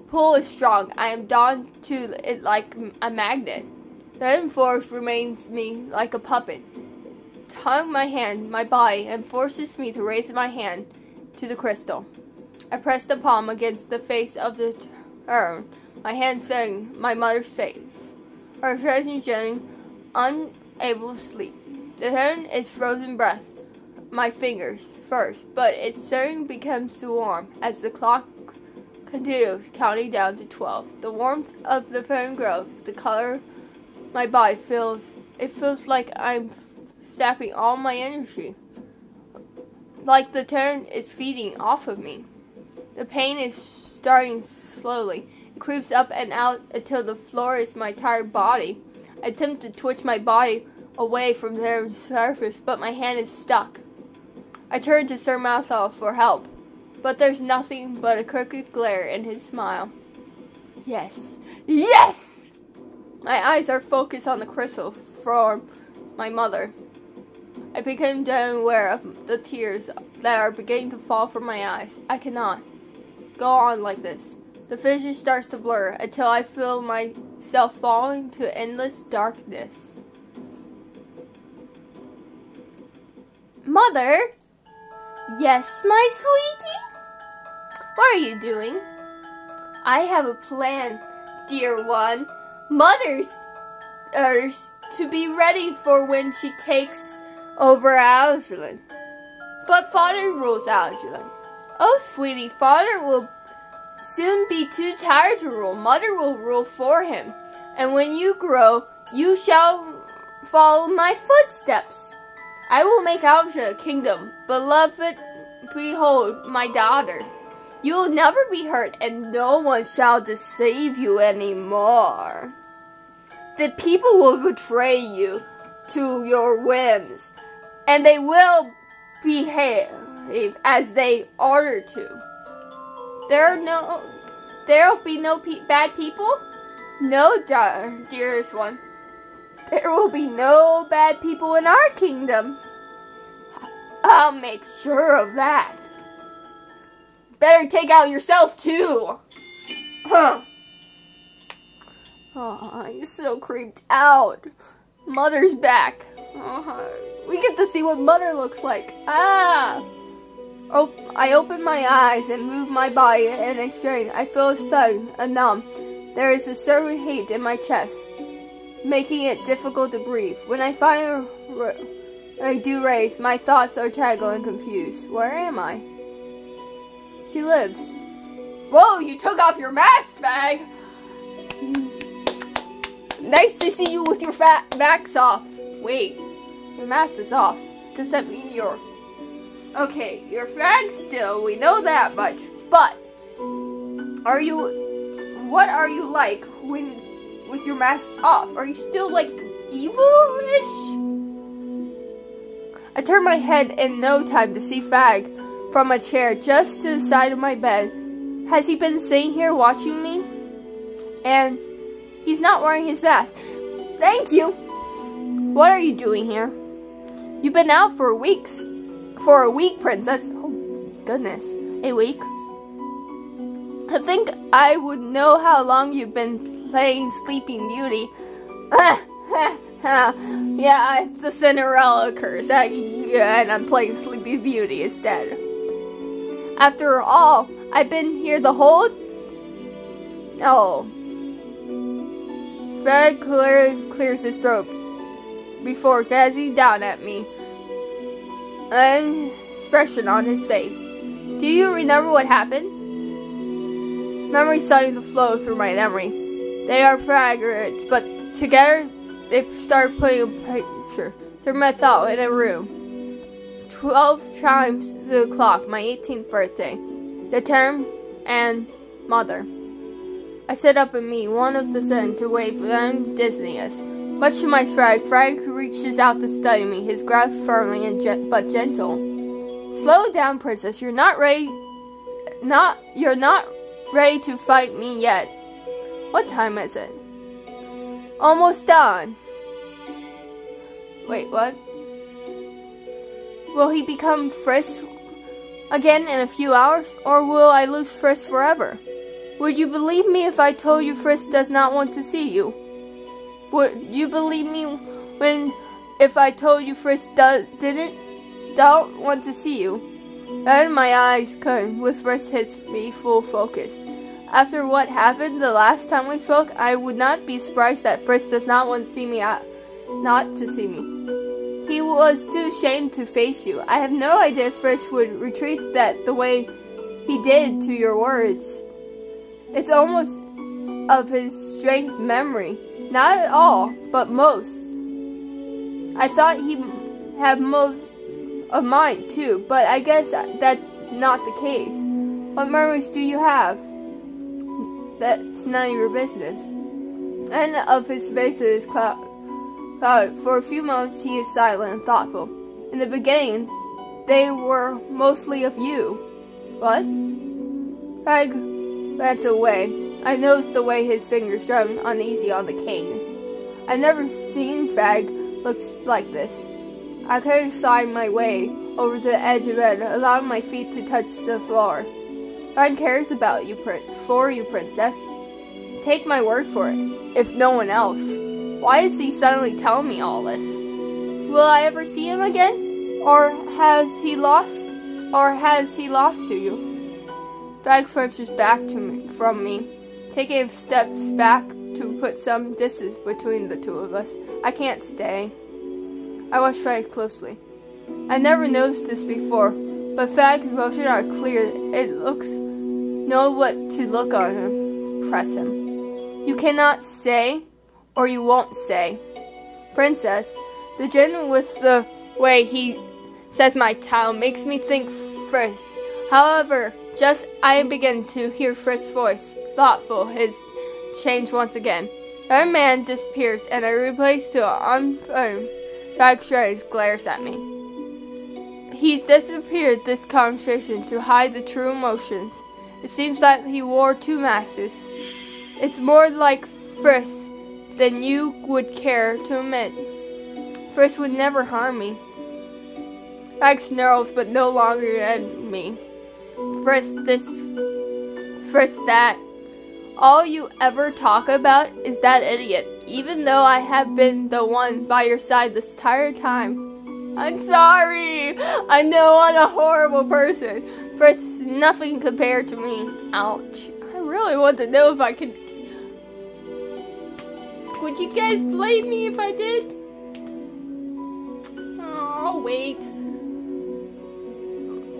pull is strong. I am drawn to it like a magnet. The hidden force remains me like a puppet. Tug my hand, my body, and forces me to raise my hand to the crystal. I press the palm against the face of the urn. My hand setting my mother's face. Her expression gently, unable to sleep. The turn is frozen breath. My fingers first, but it soon becomes too warm as the clock continues counting down to 12. The warmth of the pen grows. The color my body feels. It feels like I'm sapping all my energy. Like the turn is feeding off of me. The pain is starting slowly. It creeps up and out until the floor is my tired body. I attempt to twitch my body away from their surface, but my hand is stuck. I turn to Sir Malthal for help, but there's nothing but a crooked glare in his smile. Yes! Yes! My eyes are focused on the crystal from my mother. I become aware of the tears that are beginning to fall from my eyes. I cannot go on like this. The vision starts to blur until I feel myself falling to endless darkness. Mother? Yes, my sweetie? What are you doing? I have a plan, dear one. Mother's to be ready for when she takes over Algernon. But father rules Algernon. Oh, sweetie, father will soon be too tired to rule. Mother will rule for him. And when you grow, you shall follow my footsteps. I will make Algernon a kingdom. Beloved, behold, my daughter. You will never be hurt, and no one shall deceive you anymore. The people will betray you to your whims, and they will behave as they order to. There'll be no bad people? No, dearest one. There will be no bad people in our kingdom. I'll make sure of that. Better take out yourself too. Huh. Oh, I'm so creeped out. Mother's back. We get to see what Mother looks like. Ah! Oh, I open my eyes and move my body in a strain. I feel stunned and numb. There is a certain heat in my chest, making it difficult to breathe. When I finally do raise, my thoughts are tangled and confused. Where am I? She lives. Whoa, you took off your mask, Fag! Nice to see you with your mask off. Wait, your mask is off. Does that mean you're... Okay, you're Fag still, we know that much. But, what are you like with your mask off? Are you still, like, evil-ish? I turn my head in no time to see Fag from a chair just to the side of my bed. Has he been sitting here watching me? And he's not wearing his mask. Thank you. What are you doing here? You've been out for weeks. For a week, princess. Oh, goodness. A week? I think I would know how long you've been playing Sleeping Beauty. Yeah, it's the Cinderella curse. And I'm playing Sleeping Beauty instead. After all, I've been here the whole... Oh. Fred clears his throat before gazing down at me. An expression on his face. Do you remember what happened? Memories starting to flow through my memory. They are fragments, but together they start putting a picture through my thought in a room. 12 chimes the clock, my 18th birthday. The term and mother. I sit up and meet one of the seven to wave them Disney-us. Much to my surprise, Frank reaches out to study me, his grasp firmly and but gentle. Slow down, princess. You're not ready to fight me yet. What time is it? Almost done. Wait, what? Will he become Frisk again in a few hours, or will I lose Frisk forever? Would you believe me if I told you Frisk does not want to see you? Would you believe me if I told you Frisk don't want to see you? Then my eyes couldn't, with Frisk hits me full focus. After what happened the last time we spoke, I would not be surprised that Frisk does not want to see me not to see me. He was too ashamed to face you. I have no idea if Frisk would retreat that the way he did to your words. It's almost of his strength memory. Not at all, but most. I thought he'd have most of mine too, but I guess that's not the case. What memories do you have? That's none of your business. And of his face is clouded. For a few moments he is silent and thoughtful. In the beginning, they were mostly of you. What? Craig glanced away. I noticed the way his fingers drummed uneasy on the cane. I've never seen Fag look like this. I could have slid my way over to the edge of bed, allowing my feet to touch the floor. Fag cares about you, princess. Take my word for it, if no one else. Why is he suddenly telling me all this? Will I ever see him again? Or has he lost to you? Fag flinches back from me, taking steps back to put some distance between the two of us. I can't stay. I watch Fag closely. I never noticed this before, but Fag's emotions are clear. It know what to look on him. Press him. You cannot say, or you won't say. Princess, the grin with the way he says my title makes me think Frisk. However, just I begin to hear Frisk's voice, thoughtful, his change once again. Our man disappears, and I replace to unfirm. Fag Strange glares at me. He's disappeared this conversation to hide the true emotions. It seems that he wore two masks. It's more like Frisk than you would care to admit. Frisk would never harm me. Fag snarls, but no longer at me. Frisk this, Frisk that. All you ever talk about is that idiot, even though I have been the one by your side this entire time. I'm sorry. I know I'm a horrible person. Frisk, nothing compared to me. Ouch. I really want to know if I could... Would you guys blame me if I did? Oh, I'll wait.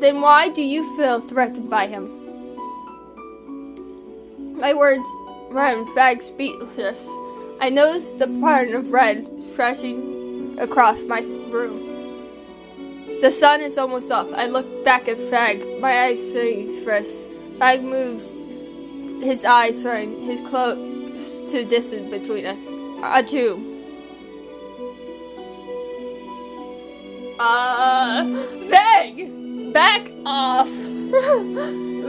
Then why do you feel threatened by him? My words run Fag speechless. I noticed the pattern of red stretching across my room. The sun is almost up. I look back at Fag. My eyes see Frisk. Fag moves his eyes from his close to distance between us. Adieu. Fag! Back off!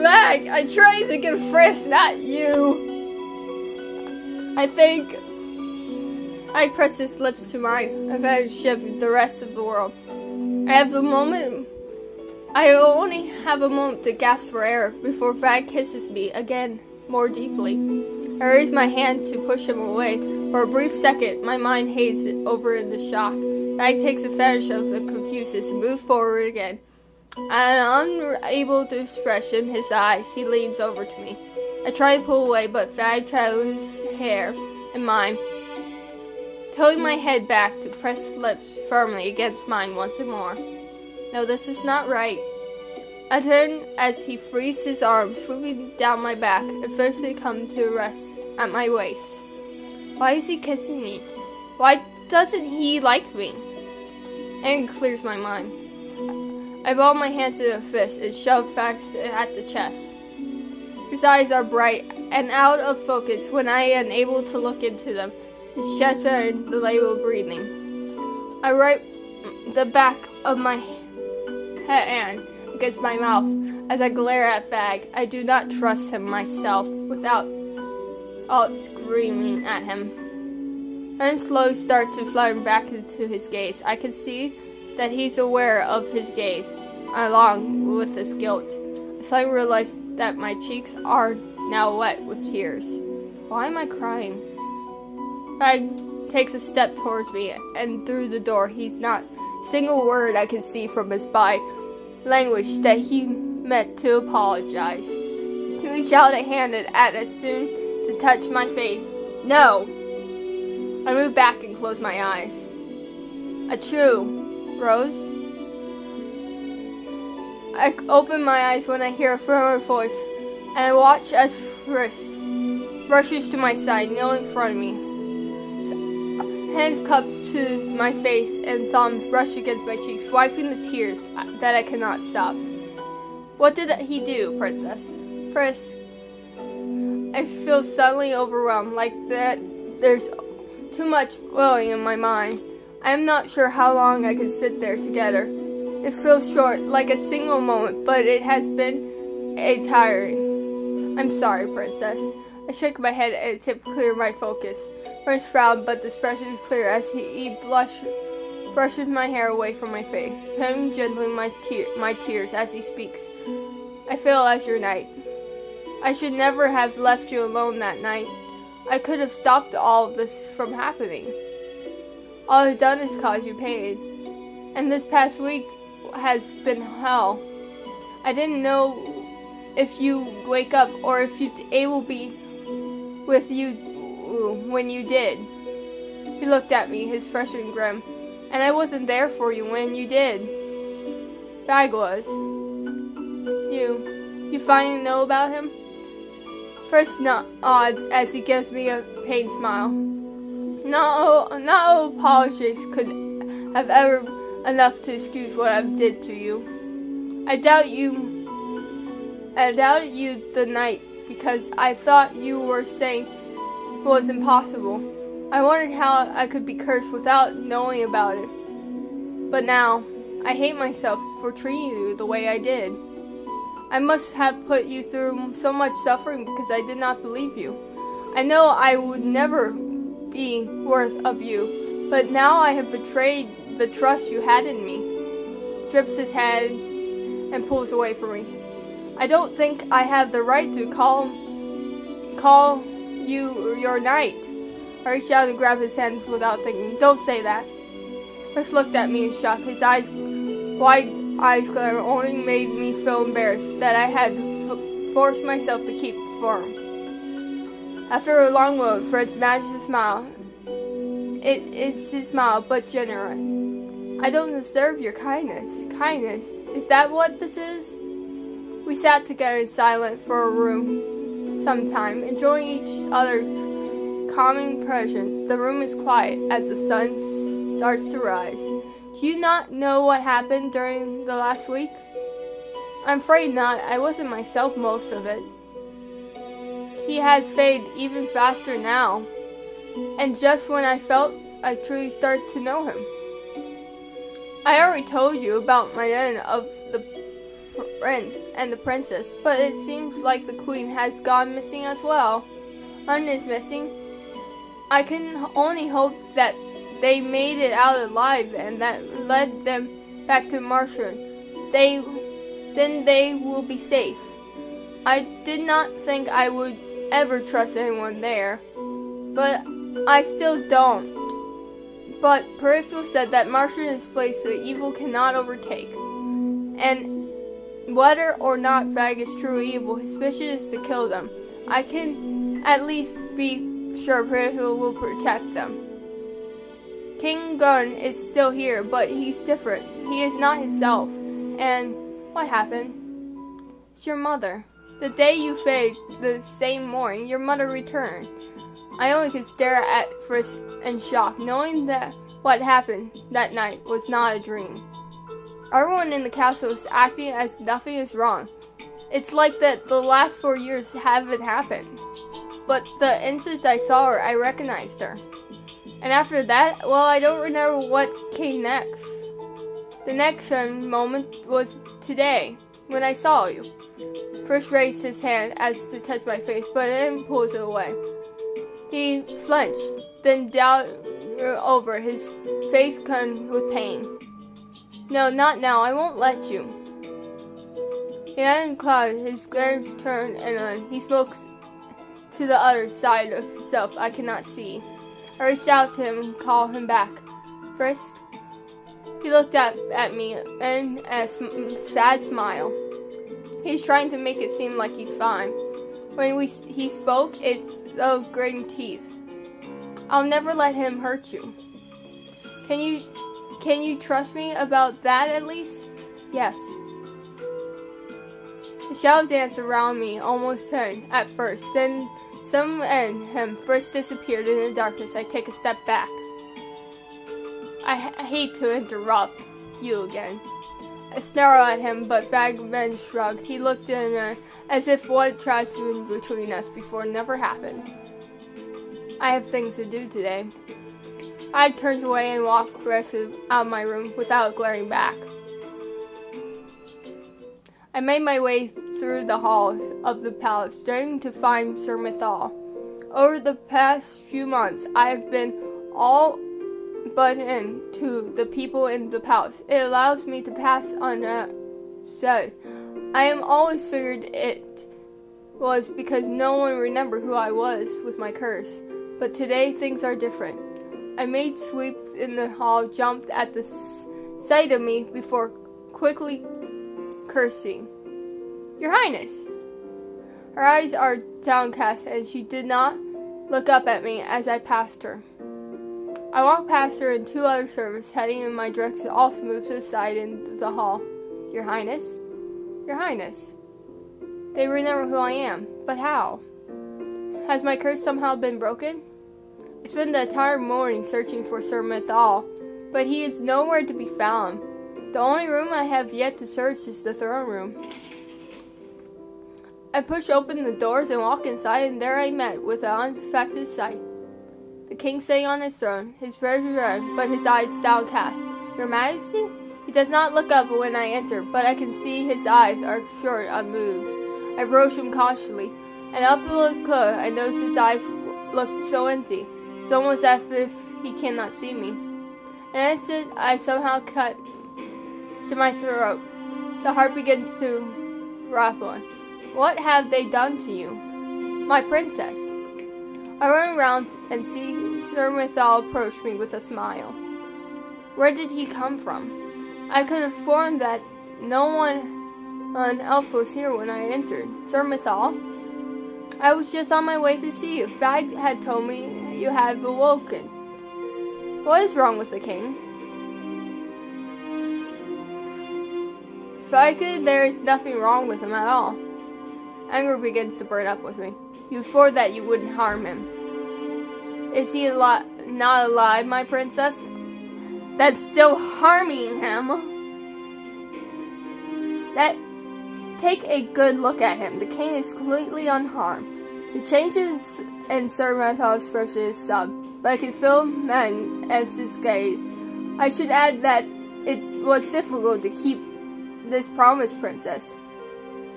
Fag, I tried to get Frisk, not you. I I press his lips to mine. I've had to shift the rest of the world. I only have a moment to gasp for air before Fag kisses me again, more deeply. I raise my hand to push him away. For a brief second, my mind hazes over in the shock. Fag takes advantage of the confusion and moves forward again. And unable to express in his eyes, he leans over to me. I try to pull away, but Fag trails his hair in mine, tilting my head back to press lips firmly against mine once more. No, this is not right. I turn as he frees his arms, swooping down my back, and eventually come to rest at my waist. Why is he kissing me? Why doesn't he like me? And it clears my mind. I ball my hands in a fist and shove Fax at the chest. His eyes are bright and out of focus when I am unable to look into them. His chest and the label breathing. I wipe the back of my hand against my mouth as I glare at Fag. I do not trust him myself without screaming at him. I slowly start to flutter back into his gaze. I can see that he's aware of his gaze, along with his guilt. I suddenly realize that my cheeks are now wet with tears. Why am I crying? Fag takes a step towards me, and through the door, he's not a single word I can see from his body language that he meant to apologize. He reached out a hand at as soon to touch my face. No! I move back and close my eyes. Achoo, Rose? I open my eyes when I hear a firmer voice, and I watch as Frisk rushes to my side, kneeling in front of me. Hands cupped to my face and thumbs brush against my cheeks, wiping the tears that I cannot stop. What did he do, Princess? Frisk. I feel suddenly overwhelmed, like that there's too much flowing in my mind. I am not sure how long I can sit there together. It feels short, like a single moment, but it has been a tiring. I'm sorry, Princess. I shake my head and attempt to clear my focus. Frisk frowned, but the expression is clear as he brushes my hair away from my face, petting gently my tears as he speaks. I feel as your knight. I should never have left you alone that night. I could have stopped all of this from happening. All I've done is cause you pain. And this past week has been hell. I didn't know if you wake up or if you'd able be with you when you did. He looked at me, his expression grim. And I wasn't there for you when you did. Fag was. You finally know about him? Frisk nods as he gives me a pained smile. No apologies could have ever enough to excuse what I did to you. I doubted you the night because I thought you were saying it was impossible. I wondered how I could be cursed without knowing about it. But now, I hate myself for treating you the way I did. I must have put you through so much suffering because I did not believe you. I know I would never be worth of you, but now I have betrayed the trust you had in me. Drips his head and pulls away from me. I don't think I have the right to call you your knight. I reached out and grabbed his hand without thinking. Don't say that. Frisk looked at me in shock. His wide eyes glare only made me feel embarrassed that I had forced myself to keep firm. After a long moment, Frisk managed to smile. It is his smile, but genuine. I don't deserve your kindness. Kindness? Is that what this is? We sat together in silence for a room some time, enjoying each other's calming presence. The room is quiet as the sun starts to rise. Do you not know what happened during the last week? I'm afraid not. I wasn't myself most of it. He had faded even faster now. And just when I felt I truly started to know him. I already told you about my end of the prince and the princess, but it seems like the queen has gone missing as well. London is missing. I can only hope that they made it out alive and that led them back to Martian. Then they will be safe. I did not think I would ever trust anyone there, but I still don't. But Peripheral said that Martian is a place that evil cannot overtake. And whether or not Vag is true evil, his mission is to kill them. I can at least be sure Peripheral will protect them. King Gun is still here, but he's different. He is not himself. And what happened? It's your mother. The day you faded, the same morning, your mother returned. I only could stare at Frisk in shock, knowing that what happened that night was not a dream. Everyone in the castle is acting as nothing is wrong. It's like that the last 4 years haven't happened. But the instant I saw her, I recognized her. And after that, well, I don't remember what came next. The next moment was today, when I saw you. First raised his hand as to touch my face, but then pulls it away. He flinched, then down over, his face covered with pain. No, not now, I won't let you. He hadn't clouded, his glare turned, and he spoke to the other side of himself I cannot see. I reached out to him and called him back. Frisk? He looked at me and a sad smile. He's trying to make it seem like he's fine. When he spoke, it's of grating teeth. I'll never let him hurt you. Can you trust me about that at least? Yes. The shadow danced around me, almost turned at first, then some and him first disappeared in the darkness. I take a step back. I hate to interrupt you again. I snarled at him, but Vagabond shrugged. He looked in as if what transpired between us before never happened. I have things to do today. I turned away and walked aggressively out of my room without glaring back. I made my way through the halls of the palace, straining to find Sir Mithal. Over the past few months, I have been all but in to the people in the palace. It allows me to pass unsaid. I am always figured it was because no one remembered who I was with my curse. But today things are different. I made sweep in the hall, jumped at the sight of me before quickly cursing. Your Highness! Her eyes are downcast and she did not look up at me as I passed her. I walked past her and two other servants heading in my direction also moved to the side in the hall. Your Highness? Your Highness. They remember who I am, but how? Has my curse somehow been broken? I spent the entire morning searching for Sir Mithal, but he is nowhere to be found. The only room I have yet to search is the throne room. I pushed open the doors and walked inside, and there I met with an unexpected sight. The king sitting on his throne, his very red, but his eyes downcast. Your Majesty? He does not look up when I enter, but I can see his eyes are short, unmoved. I approached him cautiously, and up the close, I noticed his eyes looked so empty. It's almost as if he cannot see me. In an instant, I somehow cut to my throat. The heart begins to rattle. What have they done to you? My princess. I run around and see Sir Mithal approach me with a smile. Where did he come from? I could have sworn that no one else was here when I entered. Sir Mithal? I was just on my way to see you. Fag had told me you had awoken. What is wrong with the king? Fag, there is nothing wrong with him at all. Anger begins to burn up with me. You swore that you wouldn't harm him. Is he not alive, my princess? That's still harming him. Take a good look at him. The king is completely unharmed. The changes in Sir Manthal's expression is sub, but I can feel men as his gaze. I should add that it was difficult to keep this promise, princess.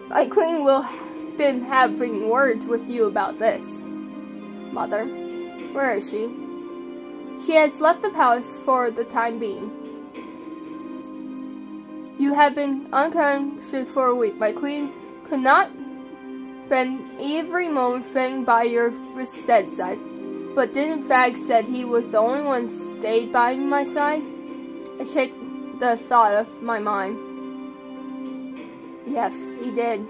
My queen will been having words with you about this, mother. Where is she? She has left the palace for the time being. You have been unconscious for a week. My queen could not spend every moment sitting by your bedside. But didn't Fag said he was the only one stayed by my side? I shake the thought of my mind. Yes, he did.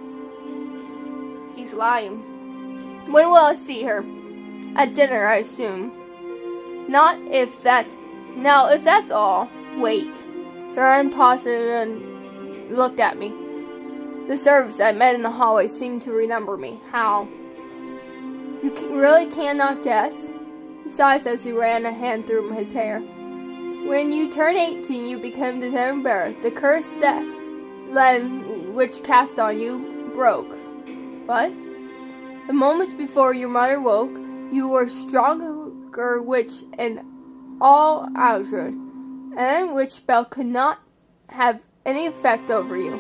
He's lying. When will I see her? At dinner, I assume. Not if that's... Now, if that's all... Wait. Theron paused and looked at me. The servants I met in the hallway seemed to remember me. How? You really cannot guess? He sighed as he ran a hand through his hair. When you turn 18, you become the Seven Bearer. The curse that which cast on you broke. But the moments before your mother woke, you were stronger witch and all outward, and witch spell could not have any effect over you.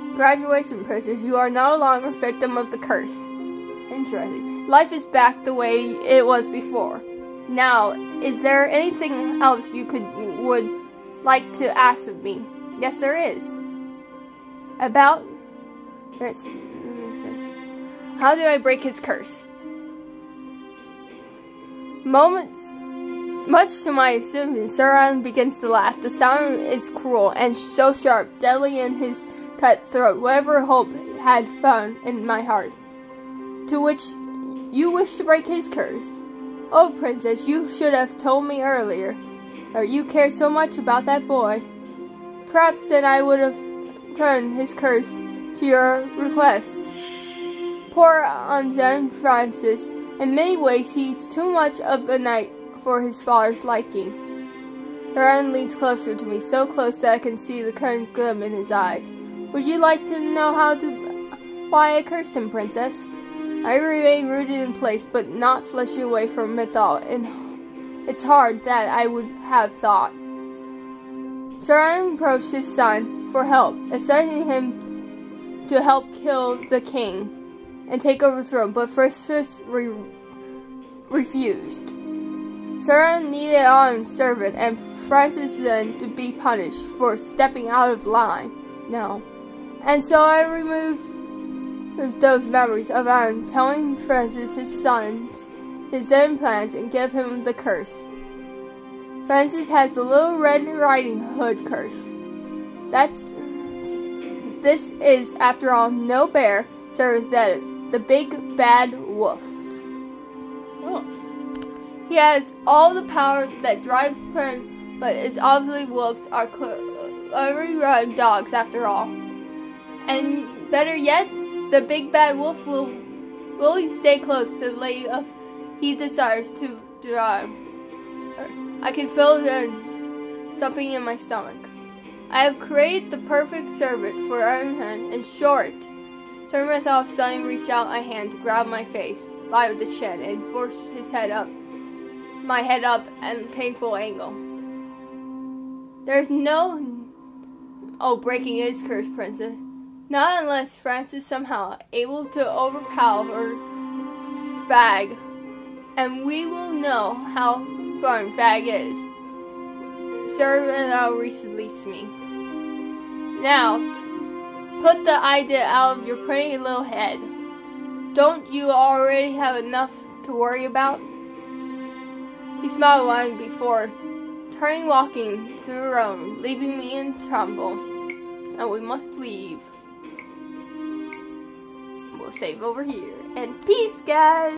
Congratulations, princess. You are no longer a victim of the curse. Interesting. Life is back the way it was before. Now, is there anything else you would like to ask of me? Yes, there is. About this. How do I break his curse? Much to my astonishment, Sauron begins to laugh. The sound is cruel and so sharp, deadly in his cut throat, whatever hope had found in my heart. To which you wish to break his curse? Oh, princess, you should have told me earlier. Or you care so much about that boy. Perhaps then I would have turned his curse to your request. Poor unborn Francis. In many ways, he's too much of a knight for his father's liking. Theron leans closer to me, so close that I can see the current gleam in his eyes. Would you like to know why I cursed him, princess? I remain rooted in place, but not flinching away from it all, and it's hard that I would have thought. Sauron approached his son for help, expecting him to help kill the king and take over the throne, but Francis refused. Sauron needed an armed servant, and Francis then to be punished for stepping out of line. No. And so I removed those memories of Aaron telling Francis his sons his own plans and give him the curse. Francis has the Little Red Riding Hood curse. This is, after all, no bear serves that the big bad wolf. Oh. He has all the power that drives him, but it's obviously wolves are clever dogs after all. And better yet, the big bad wolf will stay close to the lady he desires to drive. I can feel something in my stomach. I have created the perfect servant for Arnhem. In short, Sir Mithal suddenly reached out a hand to grab my face by the chin and force my head up at a painful angle. There's no breaking his curse, princess. Not unless Francis somehow able to overpower Fag, and we will know how far Fag is. Sir Mithal released me. Now, put the idea out of your pretty little head. Don't you already have enough to worry about? He smiled long before turning walking through the room, leaving me in trouble. And we must leave. We'll save over here. And peace, guys!